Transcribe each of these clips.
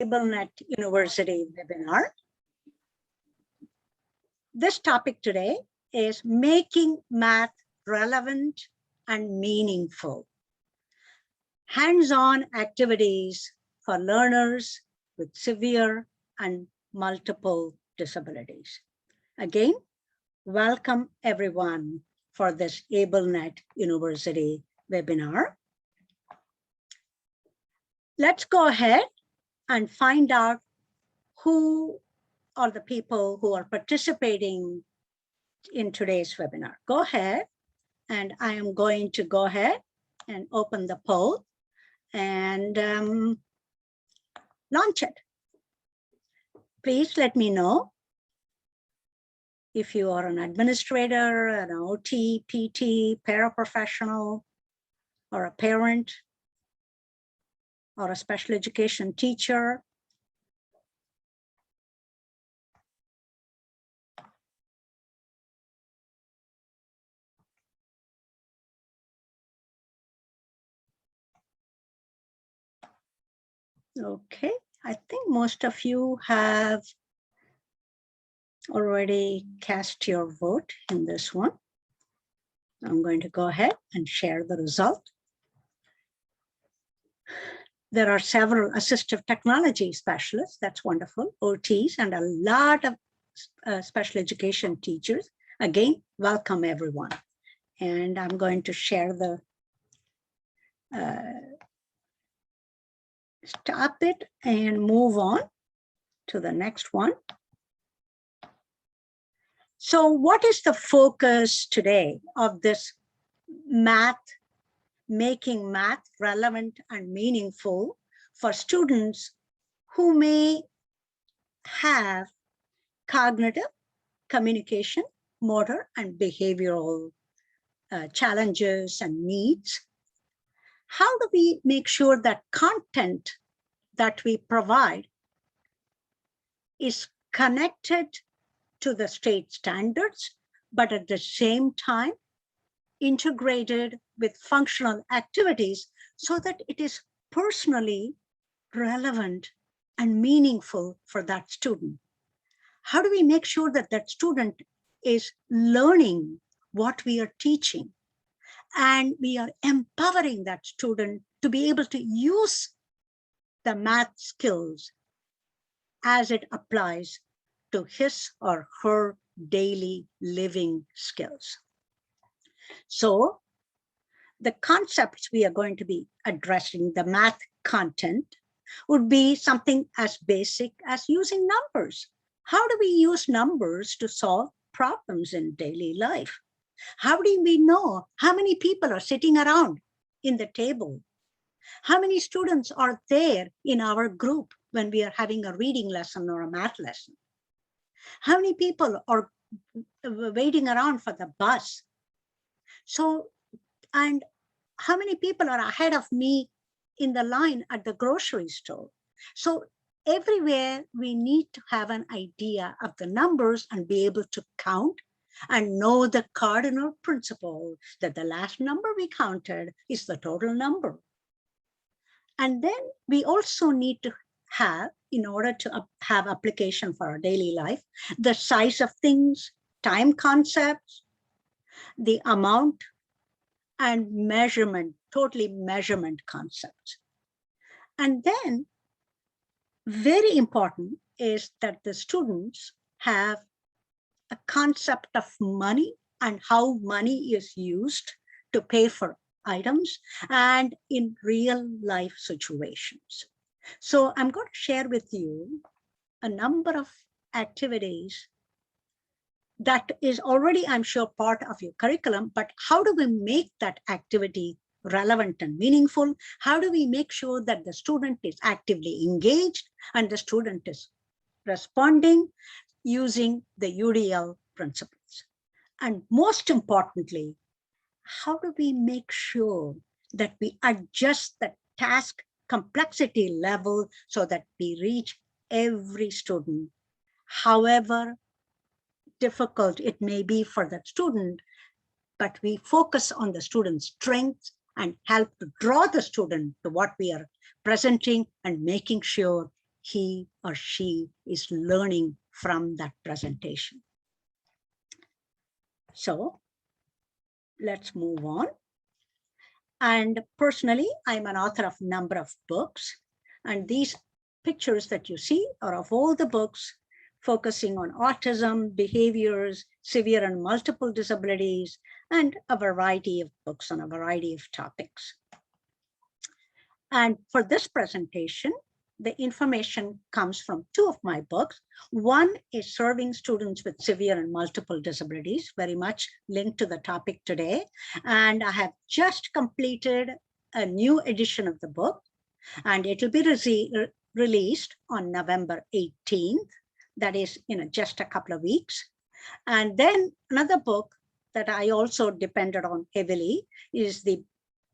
AbleNet University webinar. This topic today is making math relevant and meaningful. Hands-on activities for learners with severe and multiple disabilities. Again, welcome everyone for this AbleNet University webinar. Let's go ahead and find out who are the people who are participating in today's webinar. Go ahead, and I am going to go ahead and open the poll and launch it. Please let me know if you are an administrator, an OT, PT, paraprofessional, or a parent, or a special education teacher. Okay, I think most of you have already cast your vote in this one. I'm going to go ahead and share the result. There are several assistive technology specialists, that's wonderful, OTs, and a lot of special education teachers. Again, welcome everyone. And I'm going to share the stop it and move on to the next one. So what is the focus today of this making math relevant and meaningful for students who may have cognitive, communication, motor, and behavioral challenges and needs? How do we make sure that content that we provide is connected to the state standards, but at the same time integrated with functional activities so that it is personally relevant and meaningful for that student? How do we make sure that that student is learning what we are teaching, and we are empowering that student to be able to use the math skills as it applies to his or her daily living skills? So the concepts we are going to be addressing, the math content, would be something as basic as using numbers. How do we use numbers to solve problems in daily life? How do we know how many people are sitting around in the table? How many students are there in our group when we are having a reading lesson or a math lesson? How many people are waiting around for the bus? So, and how many people are ahead of me in the line at the grocery store? So everywhere we need to have an idea of the numbers and be able to count and know the cardinal principle that the last number we counted is the total number. And then we also need to have, in order to have application for our daily life, the size of things, time concepts, the amount, and measurement, totally measurement concepts. And then very important is that the students have a concept of money and how money is used to pay for items and in real life situations. So I'm going to share with you a number of activities that is already, I'm sure, part of your curriculum, but how do we make that activity relevant and meaningful? How do we make sure that the student is actively engaged and the student is responding using the UDL principles? And most importantly, how do we make sure that we adjust the task complexity level so that we reach every student, however difficult it may be for that student, but we focus on the student's strengths and help to draw the student to what we are presenting and making sure he or she is learning from that presentation. So let's move on. And personally, I'm an author of a number of books, and these pictures that you see are of all the books focusing on autism, behaviors, severe and multiple disabilities, and a variety of books on a variety of topics. And for this presentation, the information comes from two of my books. One is Serving Students with Severe and Multiple Disabilities, very much linked to the topic today. And I have just completed a new edition of the book, and it will be released on November 18th. That is in just a couple of weeks. And then another book that I also depended on heavily is the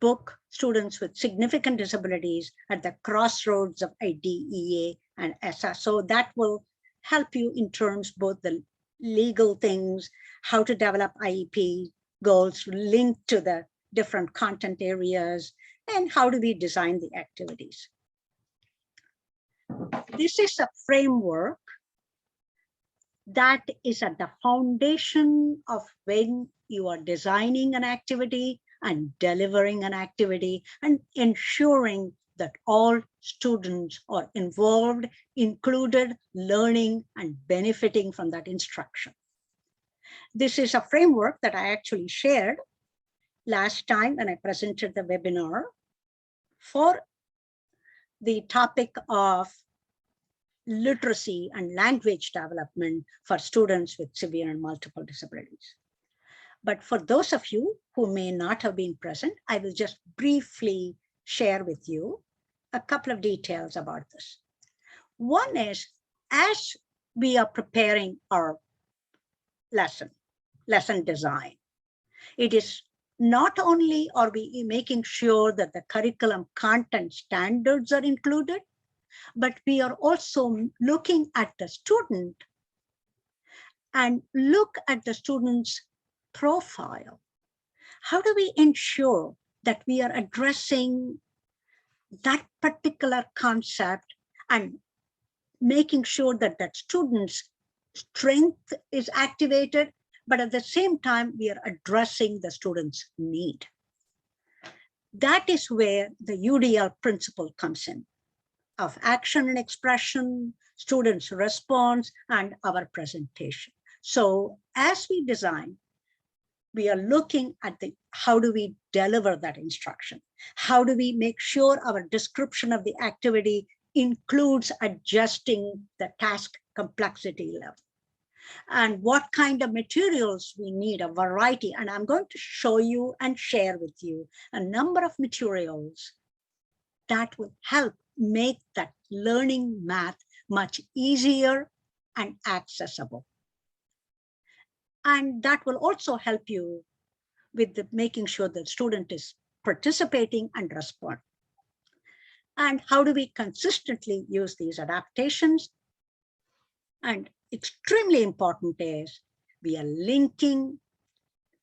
book Students with Significant Disabilities at the Crossroads of IDEA and ESSA. So that will help you in terms both the legal things, how to develop IEP goals linked to the different content areas, and how do we design the activities. This is a framework that is at the foundation of when you are designing an activity and delivering an activity and ensuring that all students are involved, included, learning and benefiting from that instruction. This is a framework that I actually shared last time when I presented the webinar for the topic of literacy and language development for students with severe and multiple disabilities. But for those of you who may not have been present, I will just briefly share with you a couple of details about this. One is, as we are preparing our lesson design, it is not only are we making sure that the curriculum content standards are included, but we are also looking at the student and look at the student's profile. How do we ensure that we are addressing that particular concept and making sure that that student's strength is activated, but at the same time, we are addressing the student's need? That is where the UDL principle comes in, of action and expression, students' response, and our presentation. So as we design, we are looking at how do we deliver that instruction? How do we make sure our description of the activity includes adjusting the task complexity level? And what kind of materials we need, a variety. And I'm going to show you and share with you a number of materials that will help make that learning math much easier and accessible. And that will also help you with making sure that student is participating and respond. And how do we consistently use these adaptations? And extremely important is we are linking,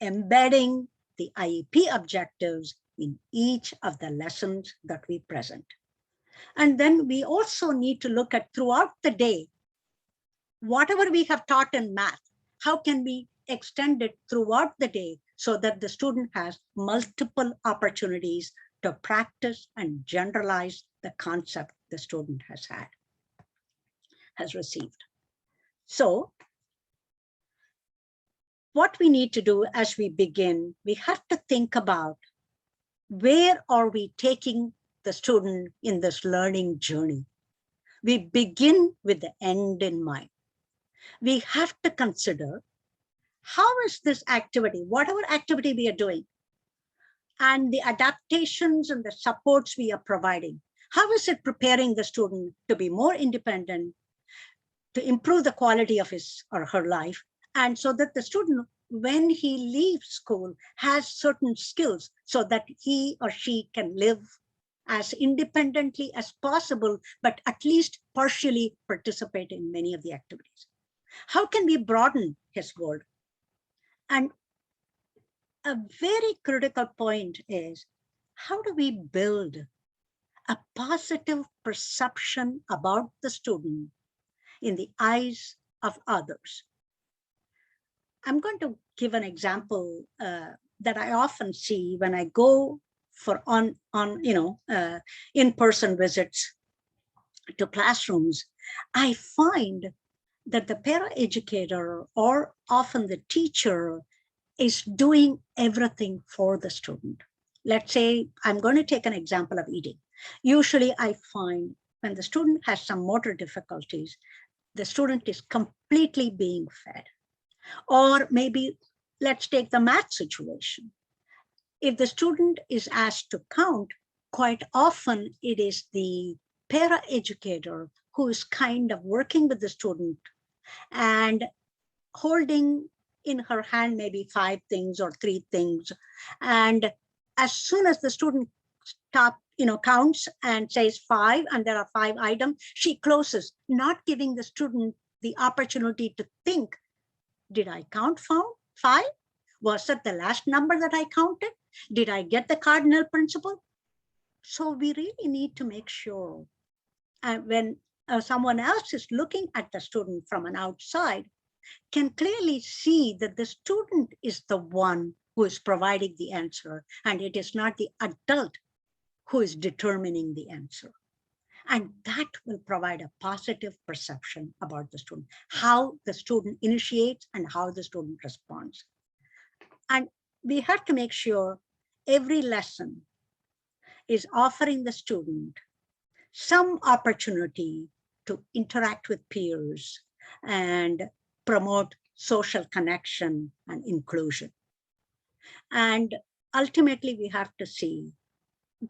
embedding the IEP objectives in each of the lessons that we present. And then we also need to look at throughout the day, whatever we have taught in math, how can we extend it throughout the day so that the student has multiple opportunities to practice and generalize the concept the student has received. So what we need to do as we begin, we have to think about where are we taking the student in this learning journey. We begin with the end in mind. We have to consider, how is this activity, whatever activity we are doing, and the adaptations and the supports we are providing, how is it preparing the student to be more independent, to improve the quality of his or her life, and so that the student, when he leaves school, has certain skills so that he or she can live as independently as possible, but at least partially participate in many of the activities. How can we broaden his world? And a very critical point is, how do we build a positive perception about the student in the eyes of others. I'm going to give an example that I often see when I go for in-person visits to classrooms. I find that the para-educator or often the teacher is doing everything for the student. Let's say I'm going to take an example of eating. Usually I find when the student has some motor difficulties, the student is completely being fed. Or maybe let's take the math situation. If the student is asked to count, quite often it is the para-educator who is kind of working with the student and holding in her hand maybe 5 things or 3 things. And as soon as the student counts and says 5, and there are 5 items, she closes, not giving the student the opportunity to think, did I count 5? Was that the last number that I counted? Did I get the cardinal principle? So we really need to make sure when someone else is looking at the student from an outside, can clearly see that the student is the one who is providing the answer, and it is not the adult who is determining the answer. And that will provide a positive perception about the student, how the student initiates and how the student responds. And we have to make sure every lesson is offering the student some opportunity to interact with peers and promote social connection and inclusion. And ultimately, we have to see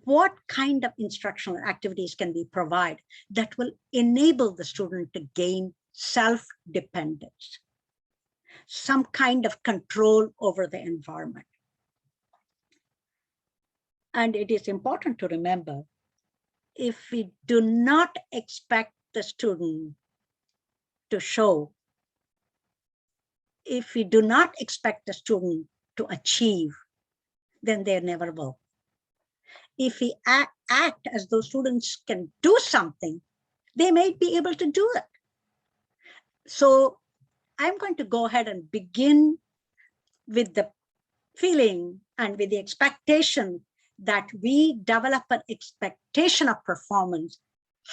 what kind of instructional activities can we provide that will enable the student to gain self-dependence, some kind of control over the environment. And it is important to remember, if we do not expect the student to show, if we do not expect the student to achieve, then they never will. If we act as though students can do something, they may be able to do it. So I'm going to go ahead and begin with the feeling and with the expectation that we develop an expectation of performance,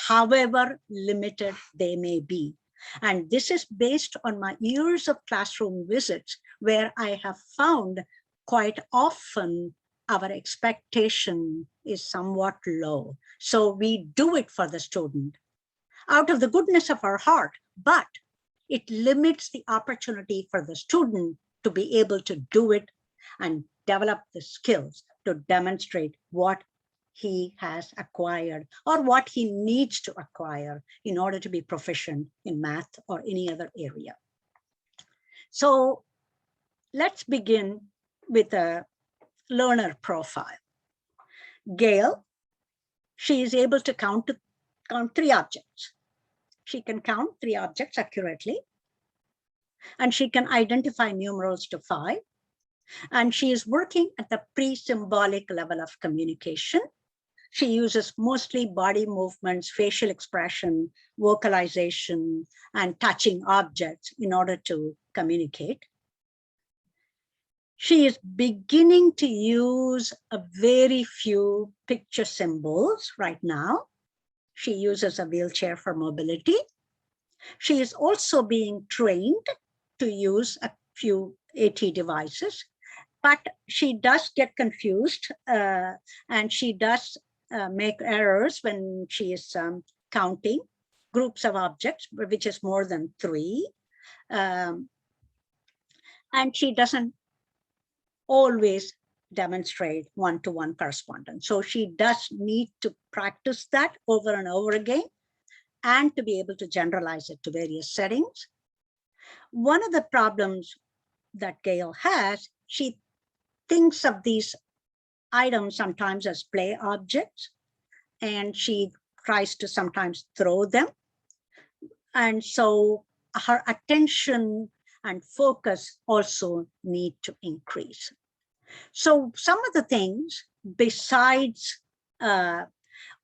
however limited they may be. And this is based on my years of classroom visits, where I have found quite often our expectation is somewhat low. So we do it for the student out of the goodness of our heart, but it limits the opportunity for the student to be able to do it and develop the skills to demonstrate what he has acquired or what he needs to acquire in order to be proficient in math or any other area. So let's begin with a learner profile. Gail, she is able to count 3 objects. She can count 3 objects accurately, and she can identify numerals to 5. And she is working at the pre-symbolic level of communication. She uses mostly body movements, facial expression, vocalization, and touching objects in order to communicate. She is beginning to use a very few picture symbols right now. She uses a wheelchair for mobility. She is also being trained to use a few AT devices, but she does get confused and she does make errors when she is counting groups of objects, which is more than 3. And she doesn't always demonstrate one-to-one correspondence. So she does need to practice that over and over again and to be able to generalize it to various settings. One of the problems that Gail has, she thinks of these items sometimes as play objects, and she tries to sometimes throw them. And so her attention and focus also need to increase. So some of the things besides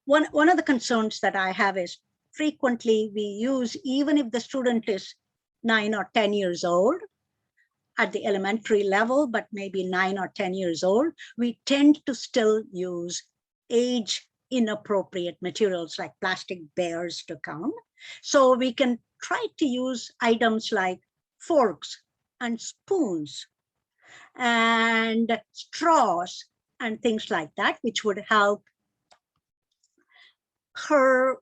one of the concerns that I have is frequently we use, even if the student is 9 or 10 years old at the elementary level, but maybe 9 or 10 years old, we tend to still use age inappropriate materials like plastic bears to count. So we can try to use items like forks and spoons and straws and things like that, which would help her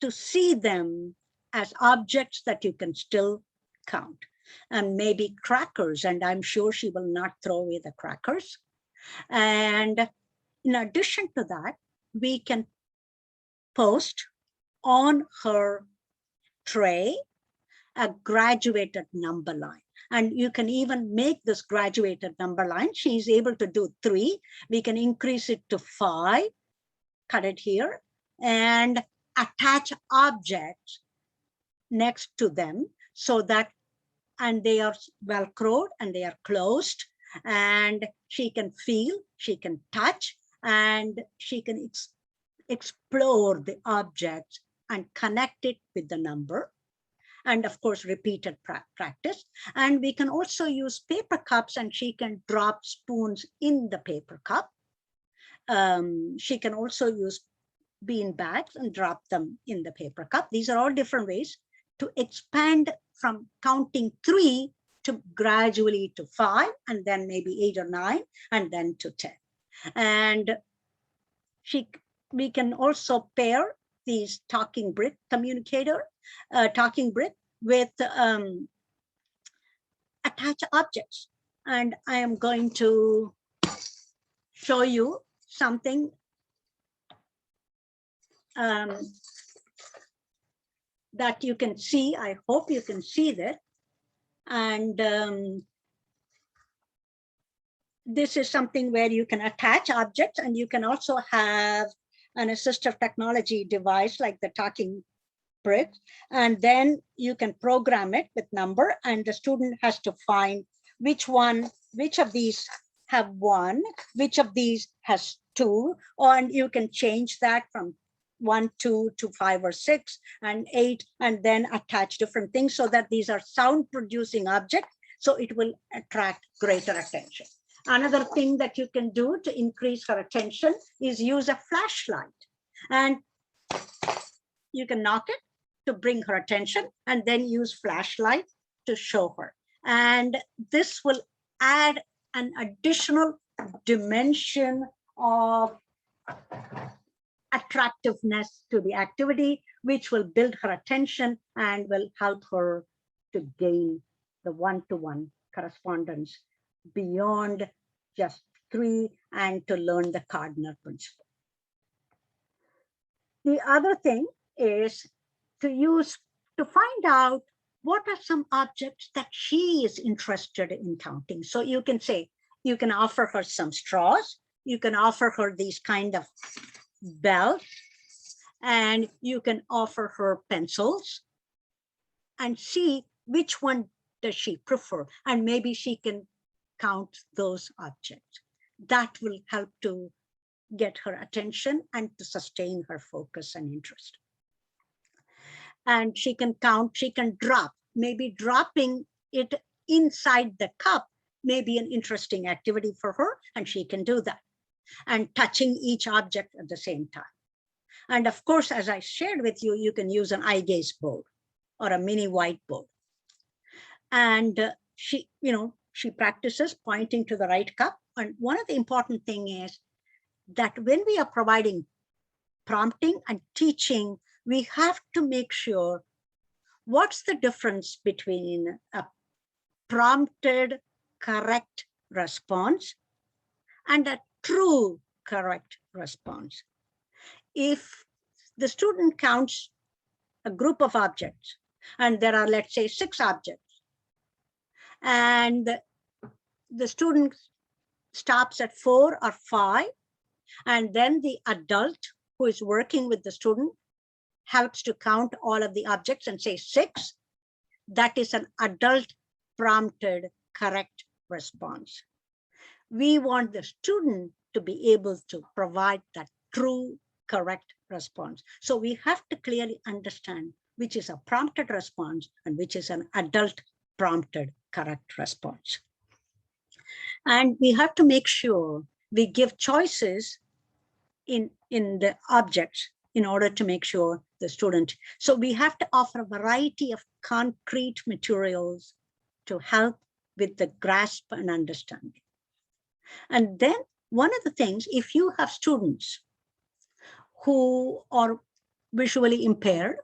to see them as objects that you can still count. And maybe crackers, and I'm sure she will not throw away the crackers. And in addition to that, we can post on her tray a graduated number line. And you can even make this graduated number line. She's able to do 3. We can increase it to 5, cut it here, and attach objects next to them so that, and they are velcroed and they are closed, and she can feel, she can touch, and she can explore the objects and connect it with the number. And of course, repeated practice. And we can also use paper cups, and she can drop spoons in the paper cup. She can also use bean bags and drop them in the paper cup. These are all different ways to expand from counting 3 to gradually to 5, and then maybe 8 or 9, and then to 10. And we can also pair these talking brick with attach objects. And I am going to show you something that you can see. I hope you can see that. And this is something where you can attach objects, and you can also have an assistive technology device like the talking brick, and then you can program it with number, and the student has to find which of these have 1, which of these has 2, and you can change that from 1, 2 to 5 or 6 and 8, and then attach different things so that these are sound producing objects, so it will attract greater attention. Another thing that you can do to increase her attention is use a flashlight, and you can knock it to bring her attention, and then use flashlight to show her. And this will add an additional dimension of attractiveness to the activity, which will build her attention and will help her to gain the one-to-one correspondence beyond just 3 and to learn the cardinal principle. The other thing is to find out what are some objects that she is interested in counting. So you can say, you can offer her some straws, you can offer her these kind of belts, and you can offer her pencils and see which one does she prefer, and maybe she can count those objects. That will help to get her attention and to sustain her focus and interest. And she can count, she can drop, maybe dropping it inside the cup may be an interesting activity for her, and she can do that. And touching each object at the same time. And of course, as I shared with you, you can use an eye gaze board or a mini whiteboard. And she practices pointing to the right cup. And one of the important things is that when we are providing prompting and teaching, we have to make sure what's the difference between a prompted correct response and a true correct response. If the student counts a group of objects, and there are, let's say, 6 objects, and the student stops at 4 or 5, and then the adult who is working with the student helps to count all of the objects and say 6, that is an adult prompted correct response. We want the student to be able to provide that true correct response. So we have to clearly understand which is a prompted response and which is an adult prompted correct response. And we have to make sure we give choices in the objects in order to make sure the student. So we have to offer a variety of concrete materials to help with the grasp and understanding. And then one of the things, if you have students who are visually impaired,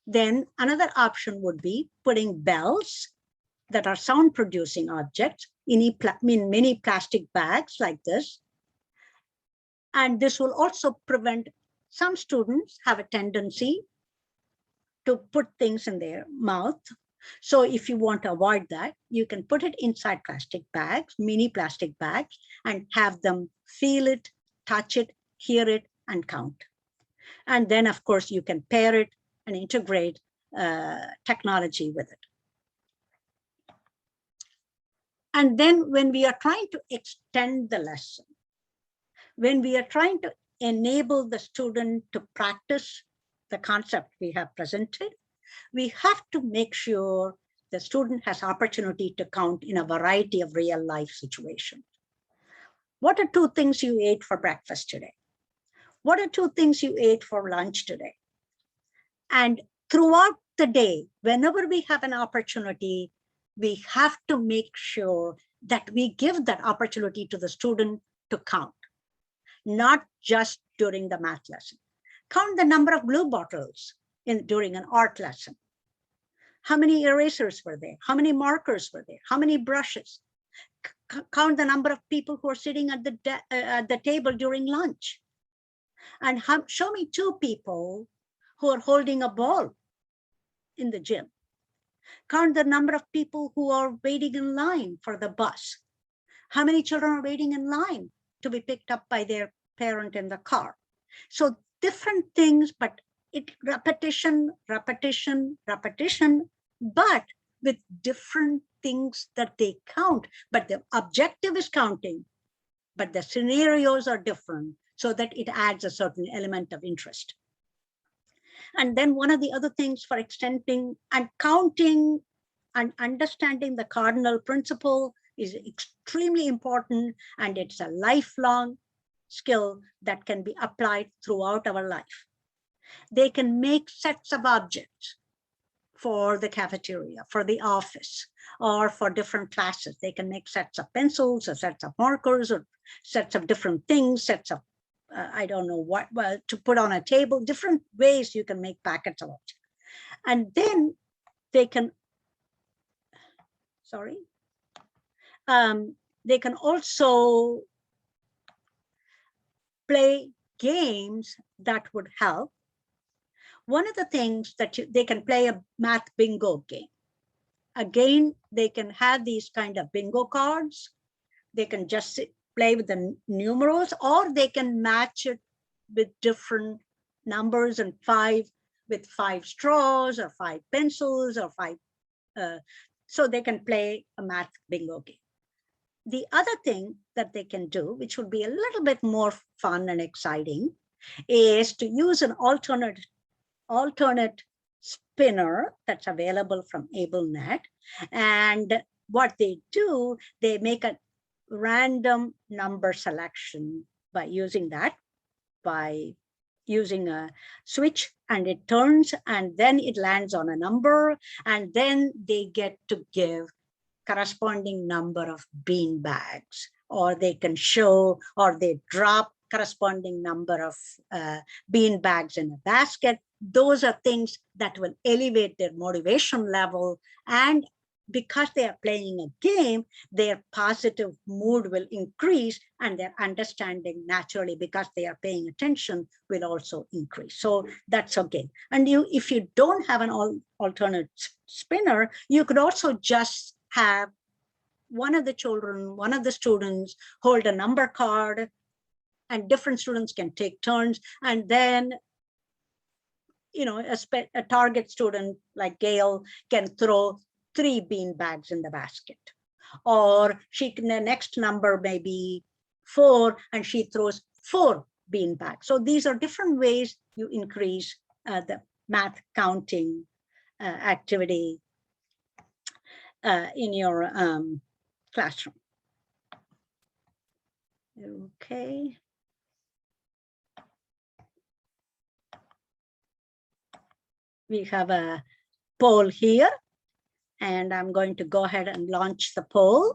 then another option would be putting bells that are sound producing objects in many plastic bags like this. And this will also prevent, some students have a tendency to put things in their mouth. So if you want to avoid that, you can put it inside plastic bags, mini plastic bags, and have them feel it, touch it, hear it, and count. And then, of course, you can pair it and integrate technology with it. And then when we are trying to extend the lesson, when we are trying to enable the student to practice the concept we have presented, we have to make sure the student has opportunity to count in a variety of real life situations. What are 2 things you ate for breakfast today? What are 2 things you ate for lunch today? And throughout the day, whenever we have an opportunity, we have to make sure that we give that opportunity to the student to count, not just during the math lesson. Count the number of glue bottles during an art lesson. How many erasers were there? How many markers were there? How many brushes? Count the number of people who are sitting at the table during lunch. And show me 2 people who are holding a ball in the gym. Count the number of people who are waiting in line for the bus. How many children are waiting in line to be picked up by their parent in the car? So different things, but repetition, repetition, repetition, but with different things that they count. But the objective is counting, but the scenarios are different so that it adds a certain element of interest. And then one of the other things for extending and counting and understanding the cardinal principle is extremely important, and it's a lifelong skill that can be applied throughout our life. They can make sets of objects for the cafeteria, for the office, or for different classes. They can make sets of pencils or sets of markers or sets of different things, sets of I don't know what, well, to put on a table, different ways you can make packets of it. And then they can, they can also play games that would help. One of the things that they can play a math bingo game. Again, they can have these kind of bingo cards. They can just play with the numerals, or they can match it with different numbers and 5 with 5 straws or 5 pencils or 5. So they can play a math bingo game. The other thing that they can do, which would be a little bit more fun and exciting, is to use an alternate spinner that's available from AbleNet. And what they do, they make a random number selection by using a switch, and it turns, and then it lands on a number, and then they get to give corresponding number of bean bags, or they can show, or they drop corresponding number of bean bags in a basket. Those are things that will elevate their motivation level, and because they are playing a game, their positive mood will increase, and their understanding naturally, because they are paying attention, will also increase. So that's okay. And if you don't have an alternate spinner, you could also just have one of the students hold a number card, and different students can take turns, and then a target student like Gail can throw 3 bean bags in the basket, or the next number may be 4, and she throws 4 beanbag. So these are different ways you increase the math counting activity in your classroom. Okay. We have a poll here, and I'm going to go ahead and launch the poll.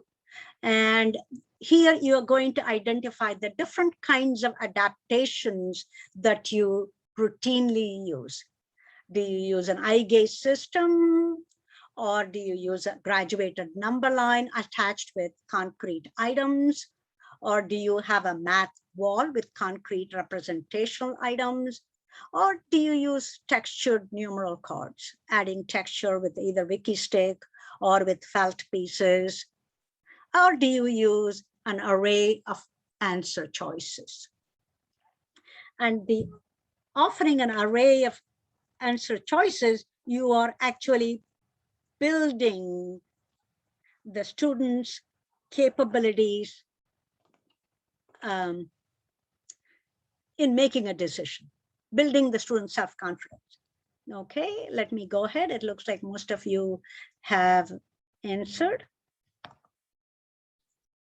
And here you're going to identify the different kinds of adaptations that you routinely use. Do you use an eye gaze system, or do you use a graduated number line attached with concrete items? Or do you have a math wall with concrete representational items? Or do you use textured numeral cards, adding texture with either wiki stick or with felt pieces? Or do you use an array of answer choices? And the offering an array of answer choices, you are actually building the students' capabilities in making a decision, building the student's self-confidence. Okay, let me go ahead. It looks like most of you have answered.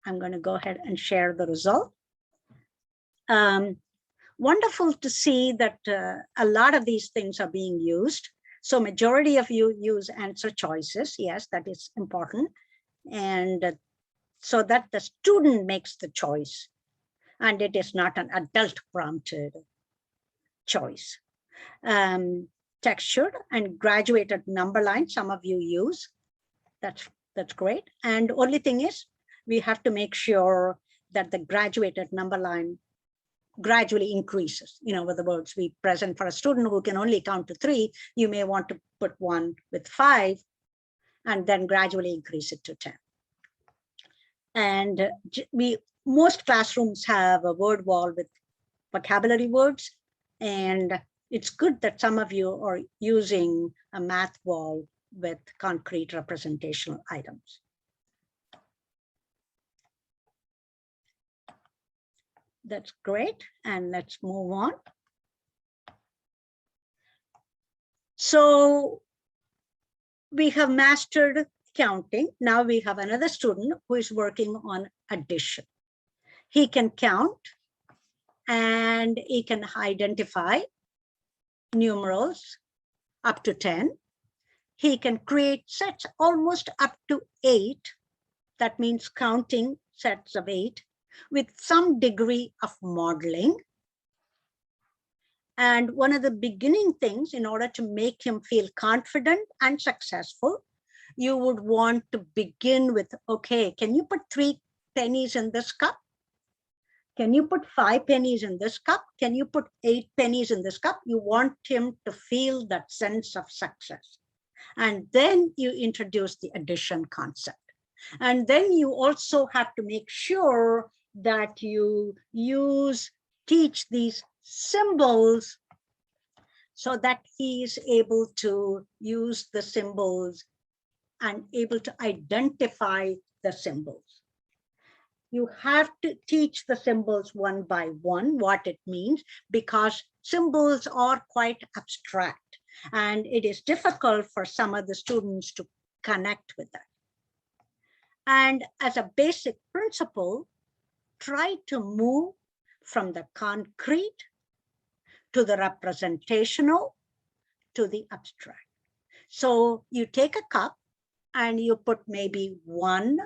I'm going to go ahead and share the result. Wonderful to see that a lot of these things are being used. So majority of you use answer choices. Yes, that is important. And so that the student makes the choice, and it is not an adult prompted choice. Textured and graduated number line, some of you use. That's great. And only thing is, we have to make sure that the graduated number line gradually increases. In other words, we present for a student who can only count to 3, you may want to put one with 5 and then gradually increase it to 10. And most classrooms have a word wall with vocabulary words, and it's good that some of you are using a math wall with concrete representational items. That's great, and let's move on. So we have mastered counting. Now we have another student who is working on addition. He can count and he can identify numerals up to 10. He can create sets almost up to 8. That means counting sets of 8 with some degree of modeling. And one of the beginning things, in order to make him feel confident and successful, you would want to begin with, okay, can you put 3 pennies in this cup? Can you put 5 pennies in this cup? Can you put 8 pennies in this cup? You want him to feel that sense of success. And then you introduce the addition concept. And then you also have to make sure that you teach these symbols so that he is able to use the symbols and able to identify the symbols. You have to teach the symbols one by one, what it means, because symbols are quite abstract and it is difficult for some of the students to connect with that. And as a basic principle, try to move from the concrete to the representational to the abstract. So you take a cup and you put maybe 1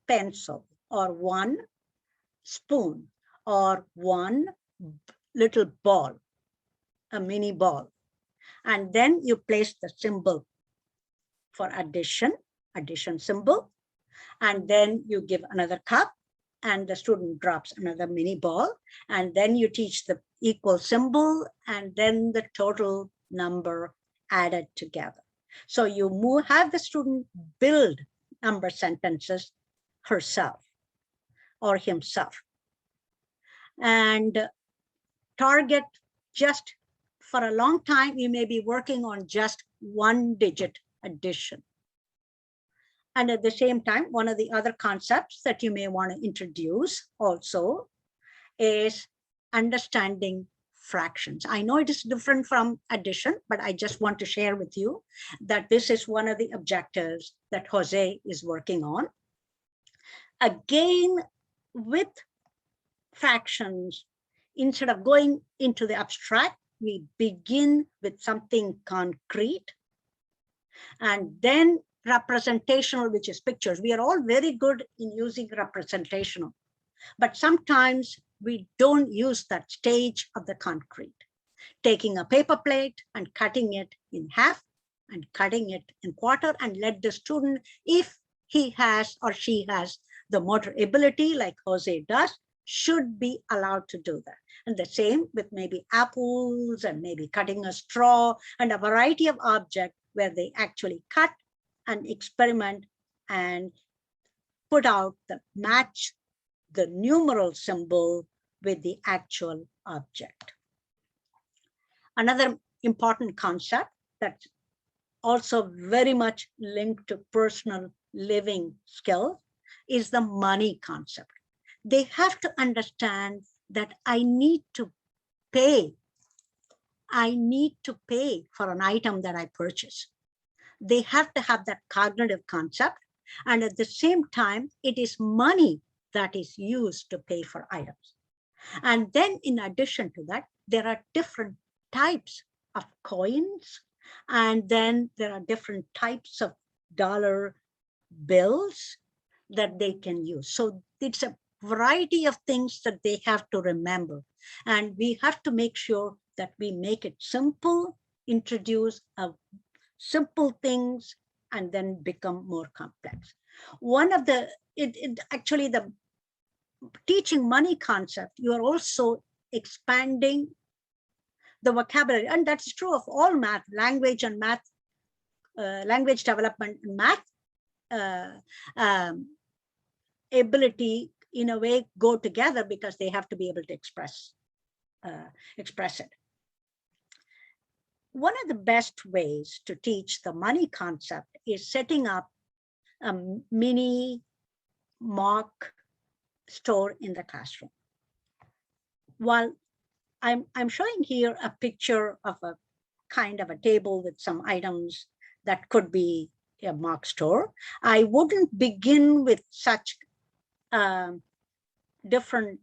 pencil or 1 spoon or 1 little ball, a mini ball. And then you place the symbol for addition symbol. And then you give another cup and the student drops another mini ball. And then you teach the equal symbol and then the total number added together. So you have the student build number sentences herself or himself, and target just for a long time. You may be working on just 1-digit addition. And at the same time, one of the other concepts that you may want to introduce also is understanding fractions. I know it is different from addition, but I just want to share with you that this is one of the objectives that Jose is working on. Again, with fractions, instead of going into the abstract, we begin with something concrete, and then representational, which is pictures. We are all very good in using representational, but sometimes we don't use that stage of the concrete. Taking a paper plate and cutting it in half and cutting it in quarter, and let the student, if he has or she has the motor ability like Jose does, should be allowed to do that. And the same with maybe apples and maybe cutting a straw and a variety of objects where they actually cut and experiment and put out the match the numeral symbol with the actual object. Another important concept that's also very much linked to personal living skills is the money concept. They have to understand that I need to pay. I need to pay for an item that I purchase. They have to have that cognitive concept. And at the same time, it is money that is used to pay for items. And then in addition to that, there are different types of coins. And then there are different types of dollar bills that they can use. So it's a variety of things that they have to remember. And we have to make sure that we make it simple, introduce simple things, and then become more complex. One of the, actually the teaching money concept, you are also expanding the vocabulary. And that's true of all math, language and math, language development and math ability in a way go together because they have to be able to express it. One of the best ways to teach the money concept is setting up a mini mock store in the classroom. While I'm showing here a picture of a kind of a table with some items that could be a mock store, I wouldn't begin with such different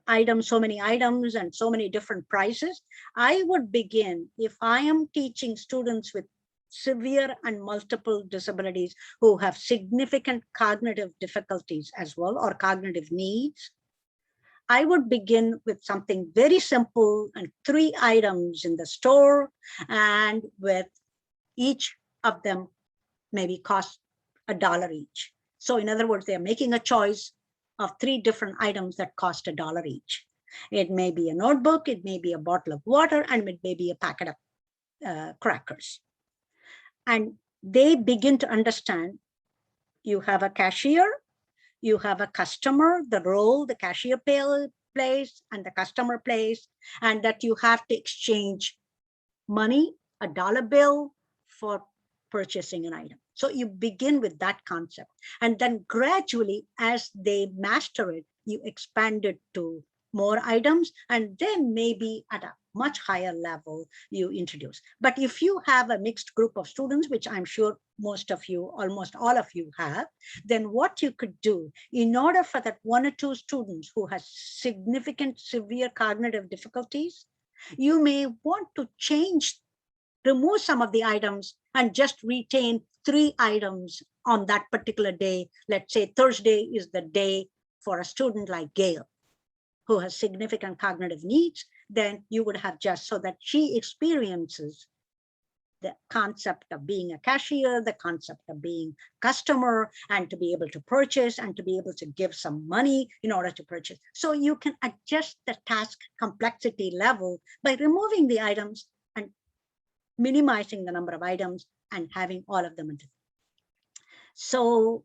items, so many items and so many different prices. I would begin, if I am teaching students with severe and multiple disabilities who have significant cognitive difficulties as well, or cognitive needs, I would begin with something very simple and 3 items in the store, and with each of them maybe cost $1 each. So in other words, they're making a choice of 3 different items that cost $1 each. It may be a notebook, it may be a bottle of water, and it may be a packet of crackers. And they begin to understand you have a cashier, you have a customer, the role the cashier plays and the customer plays, and that you have to exchange money, a dollar bill, for purchasing an item. So you begin with that concept, and then gradually, as they master it, you expand it to more items, and then maybe at a much higher level you introduce. But if you have a mixed group of students, which I'm sure most of you, almost all of you have, then what you could do, in order for that 1 or 2 students who has significant severe cognitive difficulties, you may want to remove some of the items and just retain 3 items on that particular day. Let's say Thursday is the day for a student like Gail, who has significant cognitive needs. Then you would have just so that she experiences the concept of being a cashier, the concept of being customer, and to be able to purchase and to be able to give some money in order to purchase. So you can adjust the task complexity level by removing the items and minimizing the number of items and having all of them. So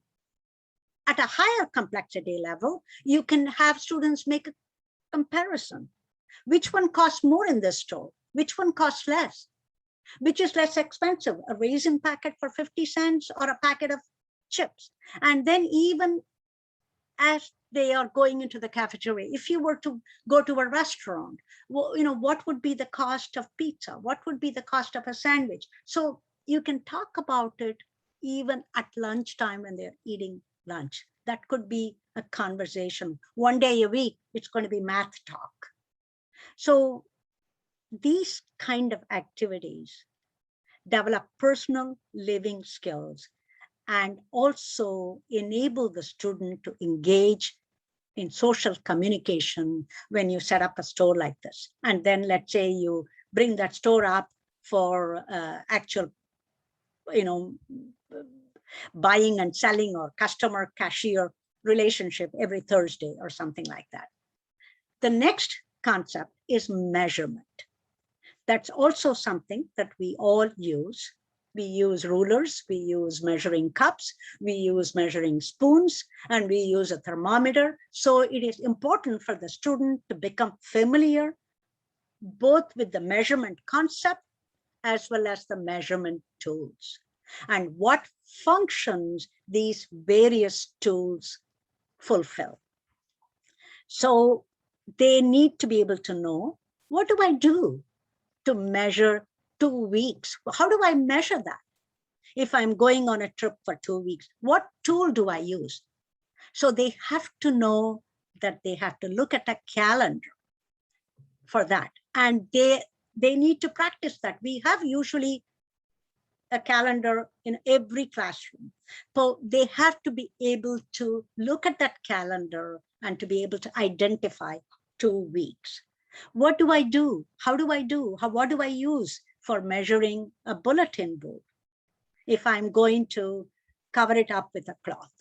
at a higher complexity level, you can have students make a comparison. Which one costs more in this store? Which one costs less? Which is less expensive, a raisin packet for 50 cents or a packet of chips? And then even as they are going into the cafeteria. If you were to go to a restaurant, well, what would be the cost of pizza? What would be the cost of a sandwich? So you can talk about it even at lunchtime when they're eating lunch. That could be a conversation. One day a week, it's going to be math talk. So these kind of activities develop personal living skills and also enable the student to engage in social communication when you set up a store like this. And then let's say you bring that store up for actual, buying and selling or customer cashier relationship every Thursday or something like that. The next concept is measurement. That's also something that we all use. We use rulers, we use measuring cups, we use measuring spoons, and we use a thermometer. So it is important for the student to become familiar both with the measurement concept as well as the measurement tools and what functions these various tools fulfill. So they need to be able to know, what do I do to measure 2 weeks? How do I measure that? If I'm going on a trip for 2 weeks, what tool do I use? So they have to know that they have to look at a calendar for that. And they need to practice that. We have usually a calendar in every classroom. So they have to be able to look at that calendar and to be able to identify 2 weeks. What do I do? How do I do? What do I use for measuring a bulletin board? If I'm going to cover it up with a cloth,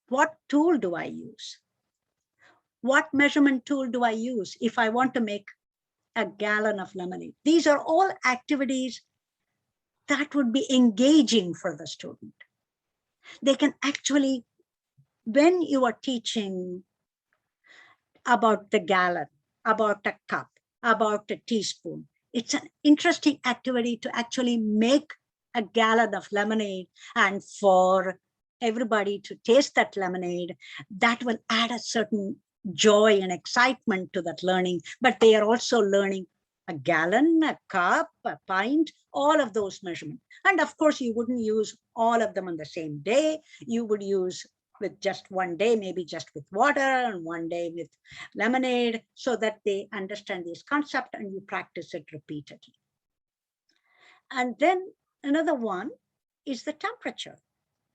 what tool do I use? What measurement tool do I use if I want to make a gallon of lemonade? These are all activities that would be engaging for the student. They can actually, when you are teaching about the gallon, about a cup, about a teaspoon, it's an interesting activity to actually make a gallon of lemonade and for everybody to taste that lemonade. That will add a certain joy and excitement to that learning, but they are also learning a gallon, a cup, a pint, all of those measurements. And of course, you wouldn't use all of them on the same day. You would use with just one day, maybe just with water, and one day with lemonade, so that they understand this concept and you practice it repeatedly. And then another one is the temperature,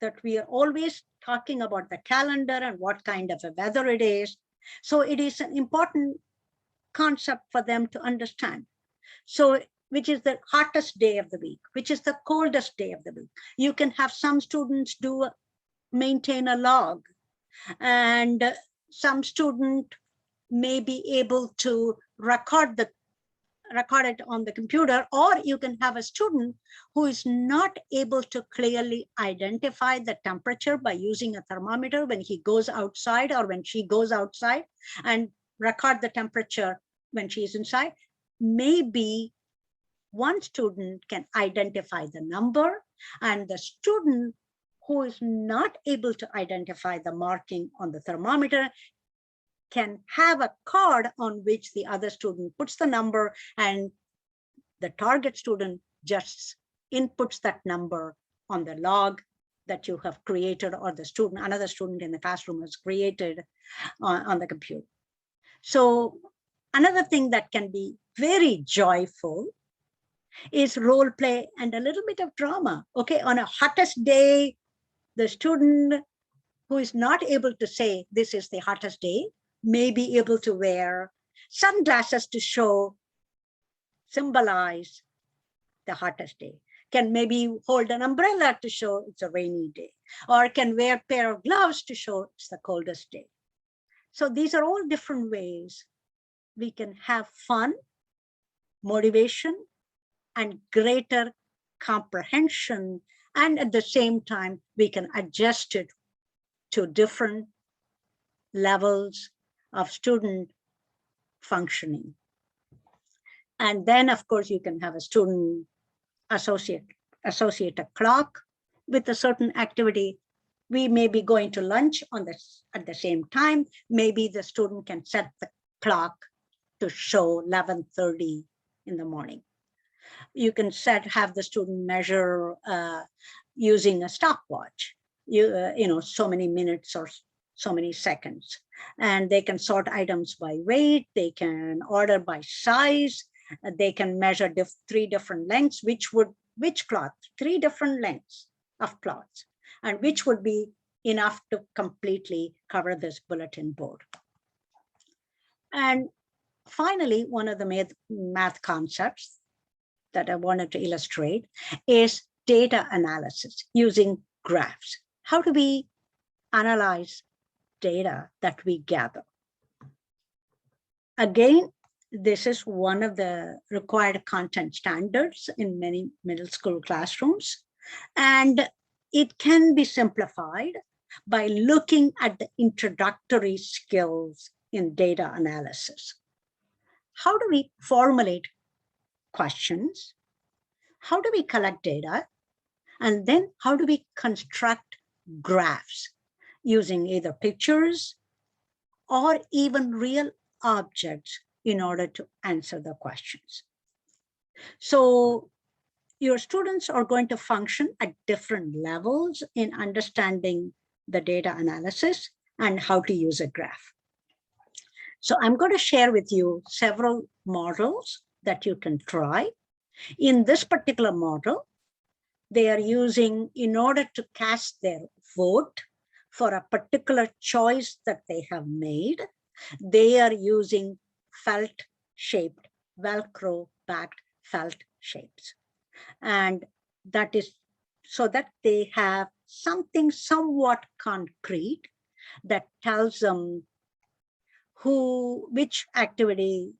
that we are always talking about the calendar and what kind of a weather it is. So it is an important concept for them to understand. So which is the hottest day of the week, which is the coldest day of the week. You can have some students maintain a log, and some student may be able to record it on the computer, or you can have a student who is not able to clearly identify the temperature by using a thermometer when he goes outside or when she goes outside, and record the temperature when she is inside. Maybe one student can identify the number, and the student who is not able to identify the marking on the thermometer can have a card on which the other student puts the number, and the target student just inputs that number on the log that you have created, or the student, another student in the classroom has created on the computer. So another thing that can be very joyful is role play and a little bit of drama. Okay, on a hottest day, the student who is not able to say this is the hottest day may be able to wear sunglasses to symbolize the hottest day, can maybe hold an umbrella to show it's a rainy day, or can wear a pair of gloves to show it's the coldest day. So these are all different ways we can have fun, motivation, and greater comprehension. And at the same time, we can adjust it to different levels of student functioning. And then, of course, you can have a student associate a clock with a certain activity, We may be going to lunch at the same time. Maybe the student can set the clock to show 11:30 in the morning. You can have the student measure using a stopwatch, so many minutes or so many seconds. And they can sort items by weight, they can order by size, they can measure 3 different lengths, which cloth, 3 different lengths of cloths, and which would be enough to completely cover this bulletin board. And finally, one of the math concepts that I wanted to illustrate is data analysis using graphs. How do we analyze data that we gather? Again, this is one of the required content standards in many middle school classrooms, and it can be simplified by looking at the introductory skills in data analysis. How do we formulate questions? How do we collect data? And then how do we construct graphs using either pictures or even real objects in order to answer the questions? So your students are going to function at different levels in understanding the data analysis and how to use a graph. So I'm going to share with you several models that you can try. In this particular model, they are using, in order to cast their vote for a particular choice that they have made, they are using felt-shaped, Velcro-backed felt shapes. And that is so that they have something somewhat concrete that tells them which activity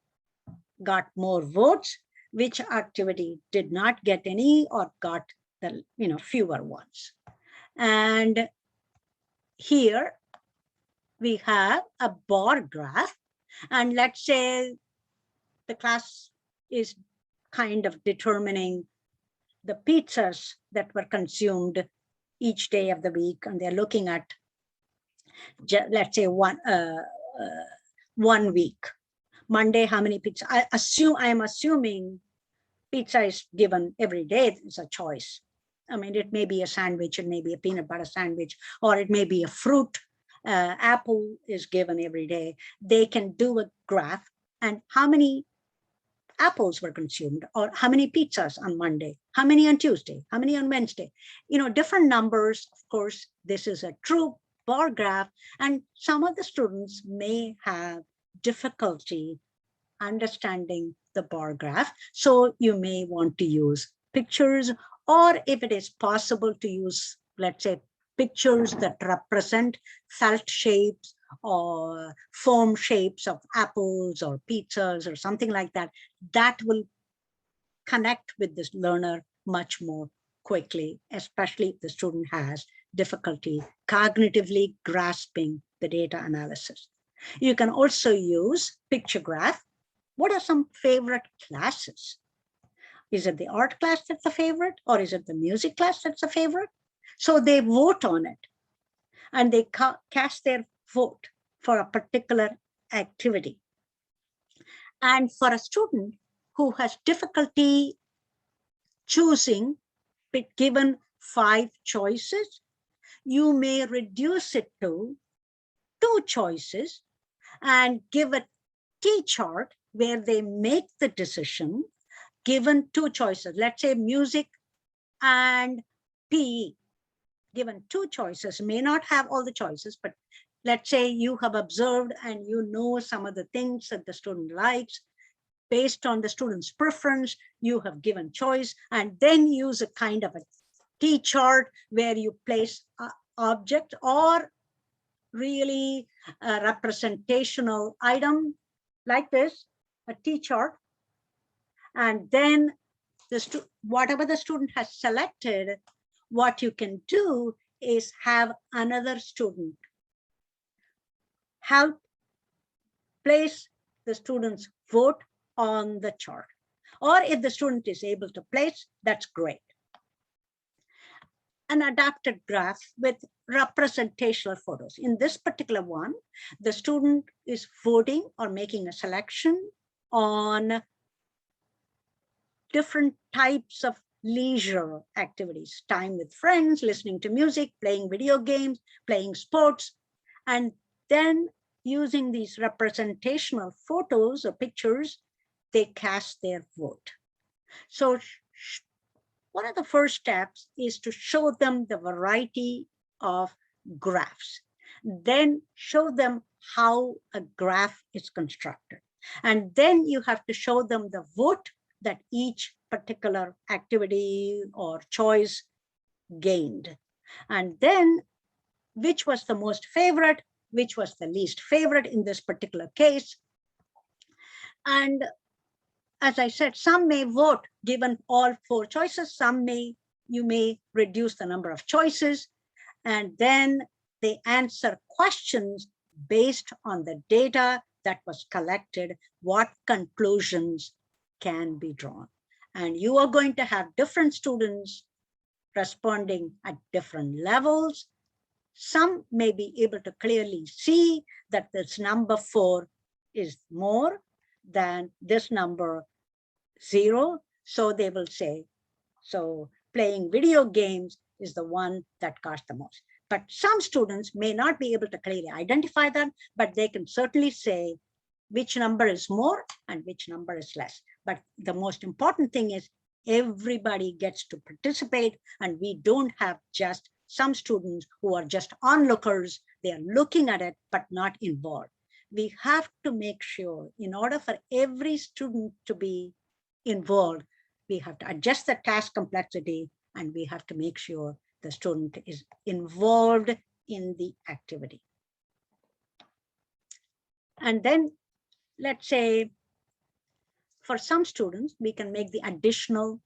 got more votes, which activity did not get any or got the fewer ones. And here we have a bar graph, and let's say the class is kind of determining the pizzas that were consumed each day of the week, and they're looking at, let's say, one week. Monday, how many pizza? I am assuming pizza is given every day. It's a choice. I mean, it may be a sandwich, it may be a peanut butter sandwich, or it may be a fruit. Apple is given every day. They can do a graph and how many apples were consumed, or how many pizzas on Monday, how many on Tuesday, how many on Wednesday. Different numbers. Of course, this is a true bar graph, and some of the students may have difficulty understanding the bar graph. So you may want to use pictures, or if it is possible to use, let's say, pictures that represent felt shapes or foam shapes of apples or pizzas or something like that, that will connect with this learner much more quickly, especially if the student has difficulty cognitively grasping the data analysis. You can also use picture graph. What are some favorite classes? Is it the art class that's a favorite, or is it the music class that's a favorite? So they vote on it, and they cast their vote for a particular activity. And for a student who has difficulty choosing, given 5 choices, you may reduce it to 2 choices and give a T-chart where they make the decision given 2 choices. Let's say music and PE, given 2 choices, may not have all the choices, but let's say you have observed and you know some of the things that the student likes. Based on the student's preference, you have given choice, and then use a kind of a T-chart where you place an object or really a representational item like this, a T-chart, and then whatever the student has selected, what you can do is have another student help place the student's vote on the chart. Or if the student is able to place, that's great. an adapted graph with representational photos. In this particular one, the student is voting or making a selection on different types of leisure activities, time with friends, listening to music, playing video games, playing sports, and then using these representational photos or pictures, they cast their vote. So one of the first steps is to show them the variety of graphs, then show them how a graph is constructed. And then you have to show them the vote that each particular activity or choice gained. And then which was the most favorite, which was the least favorite in this particular case. And as I said, some may vote given all 4 choices, you may reduce the number of choices, and then they answer questions based on the data that was collected, what conclusions can be drawn. And you are going to have different students responding at different levels. Some may be able to clearly see that this number 4 is more than this number 0. So they will say, so playing video games is the one that cost the most. But some students may not be able to clearly identify them, but they can certainly say which number is more and which number is less. But the most important thing is everybody gets to participate, and we don't have just some students who are just onlookers. They are looking at it, but not involved. We have to make sure, in order for every student to be involved, we have to adjust the task complexity, and we have to make sure the student is involved in the activity. And then let's say for some students, we can make the additional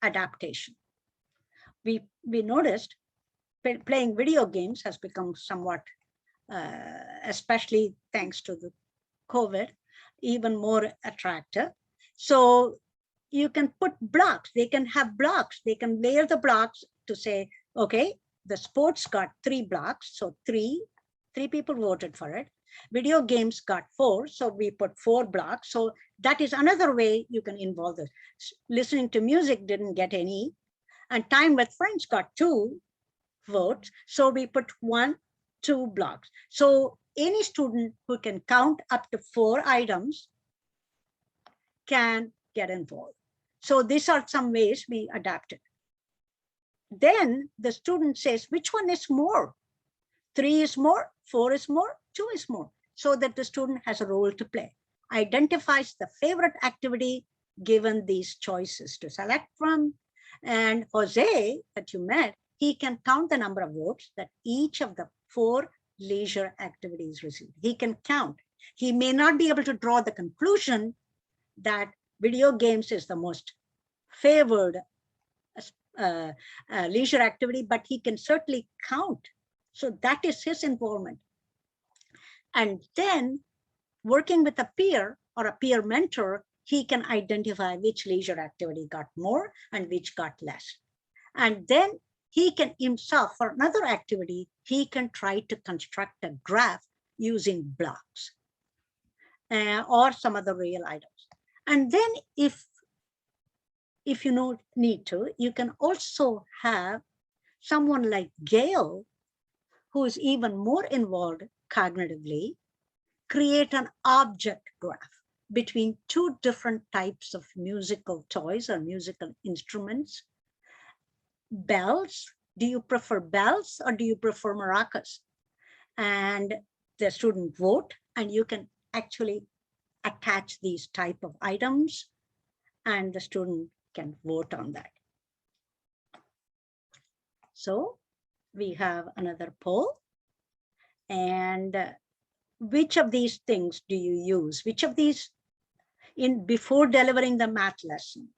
adaptation. We noticed playing video games has become somewhat, especially thanks to the COVID, even more attractive. So you can put blocks, they can have blocks, they can layer the blocks to say, okay, the sports got 3 blocks, so three people voted for it. Video games got 4, so we put 4 blocks. So that is another way you can involve this. Listening to music didn't get any, and time with friends got 2 votes, so we put 1, 2 blocks. So any student who can count up to 4 items can get involved. So these are some ways we adapted. Then the student says, which one is more? 3 is more, 4 is more, 2 is more, so that the student has a role to play. Identifies the favorite activity given these choices to select from. And Jose, that you met, he can count the number of votes that each of the 4 leisure activities received. He can count. He may not be able to draw the conclusion that video games is the most favored leisure activity, but he can certainly count. So that is his involvement. And then working with a peer or a peer mentor, he can identify which leisure activity got more and which got less. And then he can himself, for another activity, he can try to construct a graph using blocks or some other real items. And then if you need to, you can also have someone like Gail, who is even more involved cognitively, create an object graph between 2 different types of musical toys or musical instruments. Bells, do you prefer bells or do you prefer maracas? And the student vote, and you can actually attach these type of items, and the student can vote on that. So we have another poll. And which of these things do you use? Which of these, before delivering the math lesson,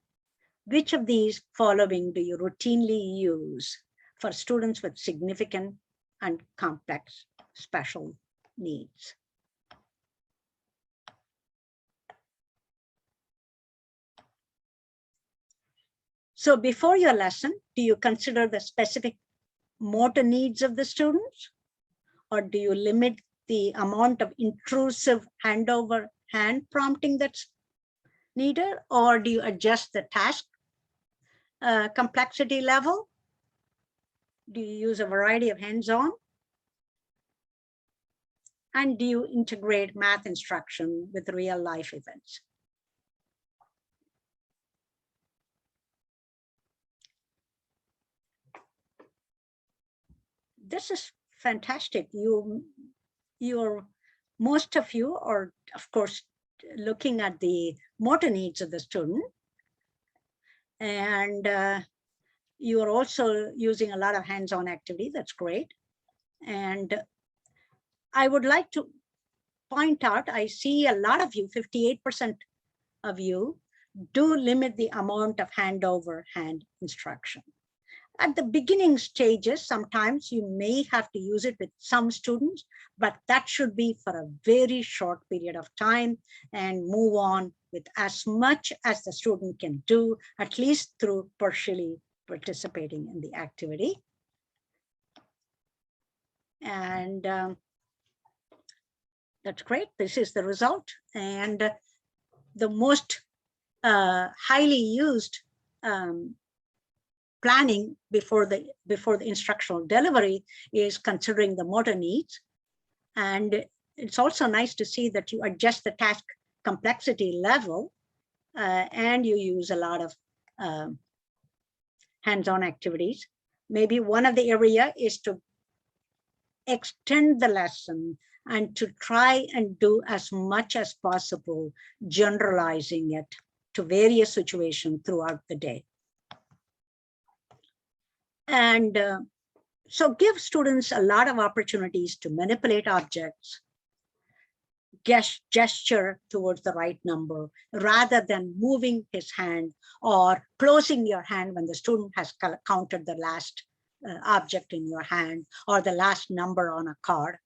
which of these following do you routinely use for students with significant and complex special needs? So before your lesson, do you consider the specific motor needs of the students? Or do you limit the amount of intrusive hand prompting that's needed? Or do you adjust the task complexity level? Do you use a variety of hands-on? And do you integrate math instruction with real life events? This is fantastic. Most of you are, of course, looking at the motor needs of the student. And you are also using a lot of hands-on activity. That's great. And I would like to point out, I see a lot of you, 58% of you, do limit the amount of hand instruction. At the beginning stages, sometimes you may have to use it with some students, but that should be for a very short period of time and move on with as much as the student can do, at least through partially participating in the activity. And that's great. This is the result. And the most highly used planning before the instructional delivery is considering the motor needs. And it's also nice to see that you adjust the task complexity level and you use a lot of hands-on activities. Maybe one of the area is to extend the lesson and to try and do as much as possible, generalizing it to various situations throughout the day. And so give students a lot of opportunities to manipulate objects, gesture towards the right number, rather than moving his hand or closing your hand when the student has counted the last object in your hand or the last number on a card.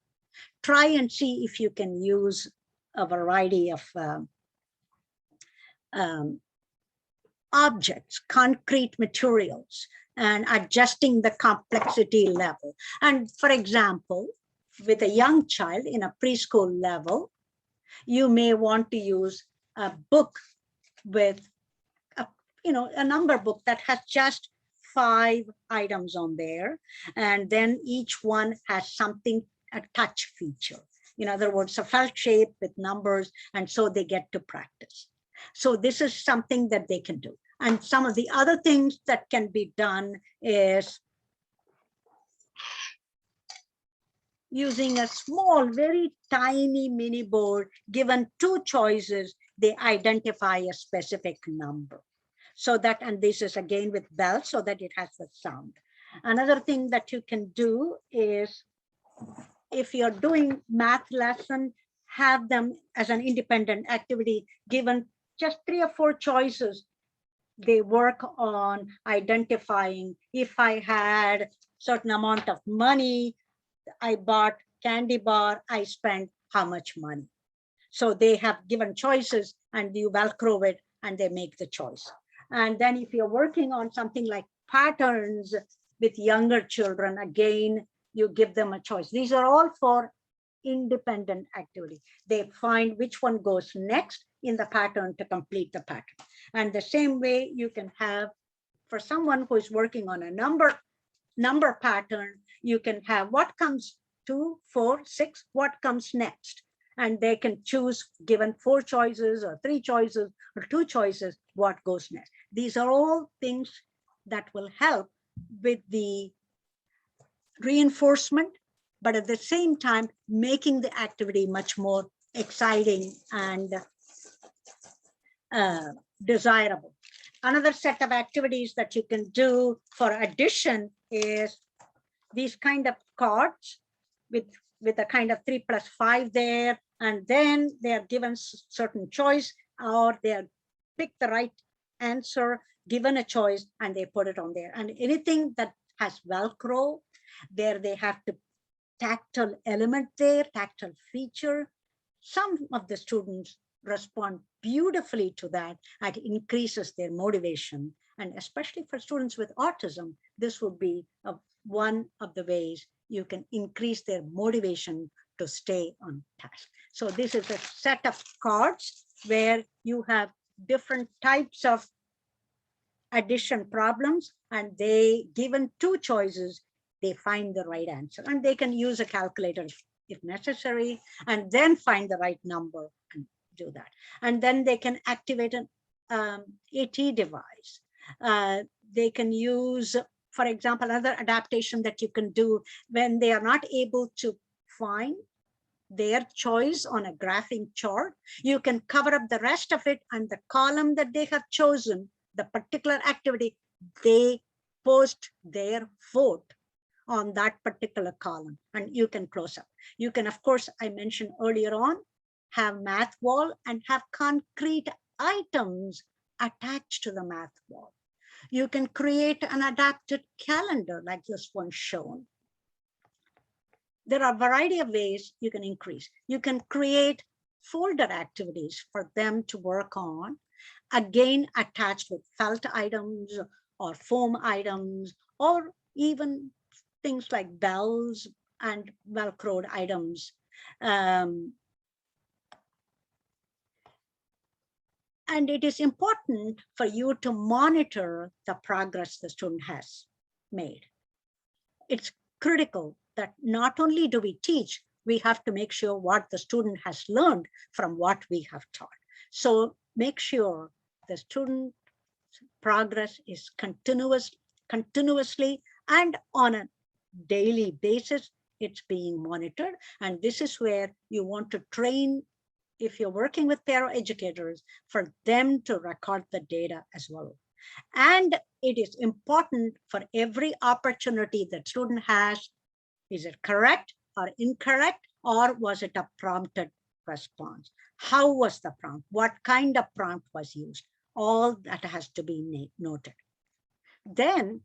Try and see if you can use a variety of objects, concrete materials, and adjusting the complexity level. And for example, with a young child in a preschool level, you may want to use a book with a number book that has just 5 items on there, and then each one has something, a touch feature. In other words, a felt shape with numbers, and so they get to practice. So this is something that they can do. And some of the other things that can be done is using a small, very tiny mini board, given 2 choices, they identify a specific number. So that, and this is again with bells, so that it has the sound. Another thing that you can do is, if you're doing math lesson, have them as an independent activity, given just 3 or 4 choices. They work on identifying, if I had certain amount of money, I bought candy bar, I spent how much money. So they have given choices and you Velcro it and they make the choice. And then if you're working on something like patterns with younger children, again, you give them a choice. These are all for independent activity. They find which one goes next in the pattern to complete the pattern. And the same way you can have, for someone who is working on a number pattern, you can have what comes 2, 4, 6, what comes next. And they can choose, given 4 choices or 3 choices or 2 choices, what goes next. These are all things that will help with the reinforcement, but at the same time, making the activity much more exciting and desirable. Another set of activities that you can do for addition is these kind of cards with a kind of 3 plus 5 there, and then they are given certain choice, or they are pick the right answer, given a choice, and they put it on there. And anything that has Velcro, there they have to tactile element there, tactile feature. Some of the students respond beautifully to that, and it increases their motivation And especially for students with autism, this would be one of the ways you can increase their motivation to stay on task. So this is a set of cards where you have different types of addition problems, and they given two choices, they find the right answer, and they can use a calculator if necessary, and then find the right number and do that. And then they can activate an AT device. They can use, for example, another adaptation that you can do when they are not able to find their choice on a graphing chart, you can cover up the rest of it, and the column that they have chosen, the particular activity, they post their vote on that particular column, and you can close up. You can, of course, I mentioned earlier on, have math wall and have concrete items attached to the math wall. You can create an adapted calendar like this one shown. There are a variety of ways you can increase. You can create folder activities for them to work on, again, attached with felt items or foam items, or even things like bells and Velcroed items. And it is important for you to monitor the progress the student has made. It's critical that not only do we teach, we have to make sure what the student has learned from what we have taught. So make sure the student progress is continuously and on a daily basis, it's being monitored. And this is where you want to train, if you're working with paraeducators, for them to record the data as well. And it is important for every opportunity that student has, is it correct or incorrect, or was it a prompted response? How was the prompt? What kind of prompt was used? All that has to be noted. Then,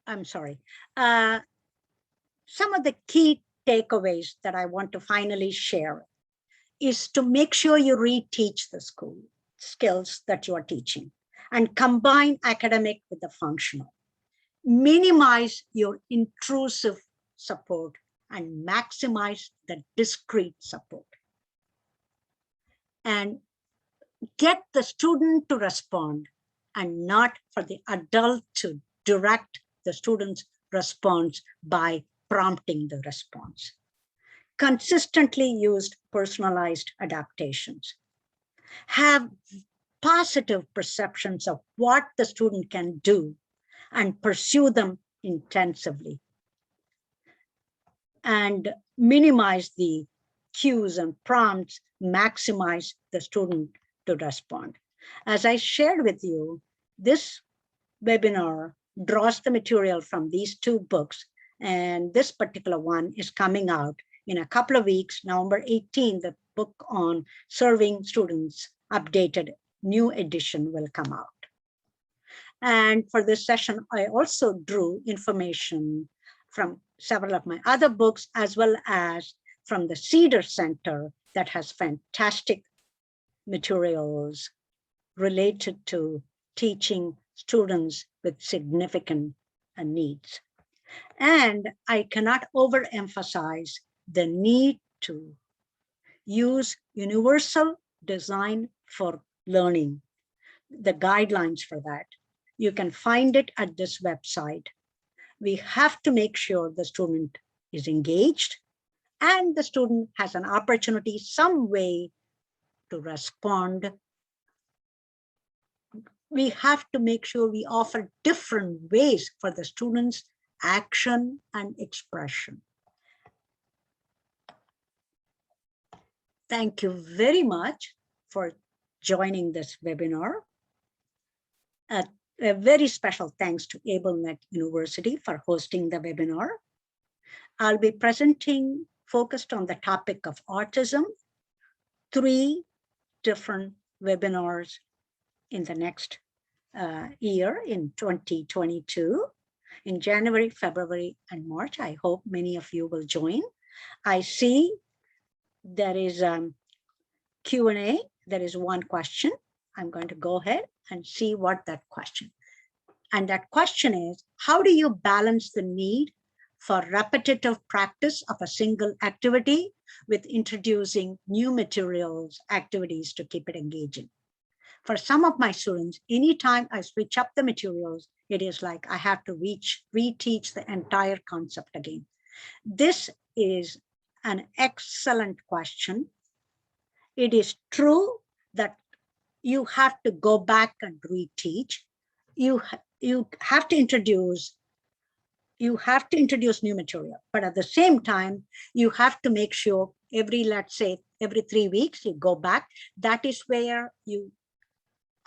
I'm sorry. Some of the key takeaways that I want to finally share is to make sure you reteach the school skills that you are teaching and combine academic with the functional. Minimize your intrusive support and maximize the discrete support. And get the student to respond and not for the adult to direct the student's response by prompting the response. Consistently used personalized adaptations. Have positive perceptions of what the student can do and pursue them intensively. And minimize the cues and prompts, maximize the student to respond. As I shared with you, this webinar draws the material from these two books, and this particular one is coming out in a couple of weeks. November 18, the book on serving students, updated new edition will come out. And for this session, I also drew information from several of my other books, as well as from the Cedar Center that has fantastic materials related to teaching students with significant needs. And I cannot overemphasize the need to use universal design for learning, the guidelines for that. You can find it at this website. We have to make sure the student is engaged and the student has an opportunity, some way to respond. We have to make sure we offer different ways for the students' action and expression. Thank you very much for joining this webinar. A very special thanks to AbleNet University for hosting the webinar. I'll be presenting focused on the topic of autism, 3 different webinars in the next year in 2022. in January, February, and March. I hope many of you will join. I see there is Q&A. There is one question. I'm going to go ahead and see what that question. And that question is, how do you balance the need for repetitive practice of a single activity with introducing new materials, activities to keep it engaging? For some of my students, anytime I switch up the materials, it is like I have to reteach the entire concept again. This is an excellent question. It is true that you have to go back and reteach. You have to introduce new material, but at the same time, you have to make sure let's say every 3 weeks you go back. That is where you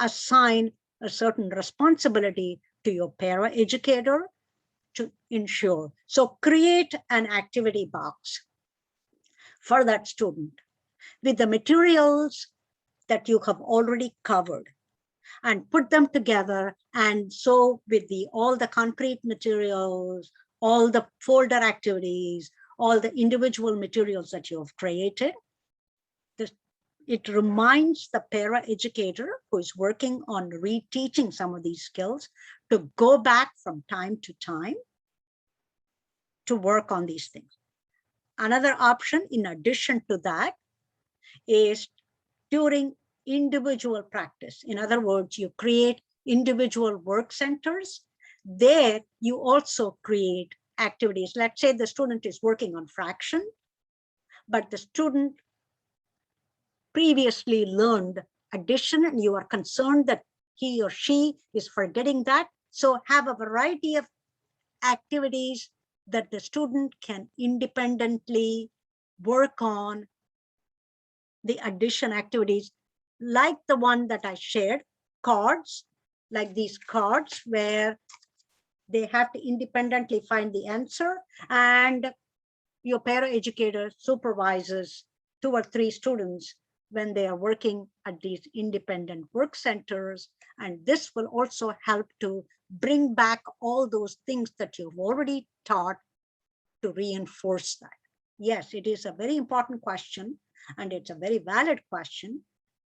assign a certain responsibility to your para-educator to ensure. So create an activity box for that student with the materials that you have already covered and put them together. And so with all the concrete materials, all the folder activities, all the individual materials that you have created, it reminds the para-educator who is working on reteaching some of these skills to go back from time to time to work on these things. Another option, in addition to that, is during individual practice. In other words, you create individual work centers. There, you also create activities. Let's say the student is working on fraction, but the student previously learned addition, and you are concerned that he or she is forgetting that. So have a variety of activities that the student can independently work on, the addition activities, like the one that I shared, cards, like these cards where they have to independently find the answer, and your para-educator supervises 2 or 3 students when they are working at these independent work centers. And this will also help to bring back all those things that you've already taught to reinforce that. Yes, it is a very important question, and it's a very valid question.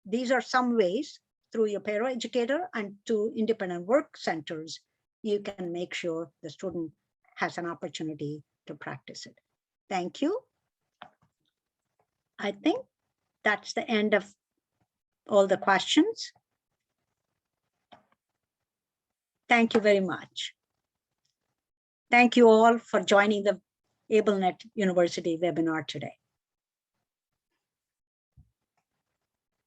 These are some ways through your para-educator and to independent work centers, you can make sure the student has an opportunity to practice it. Thank you. I think that's the end of all the questions. Thank you very much. Thank you all for joining the AbleNet University webinar today.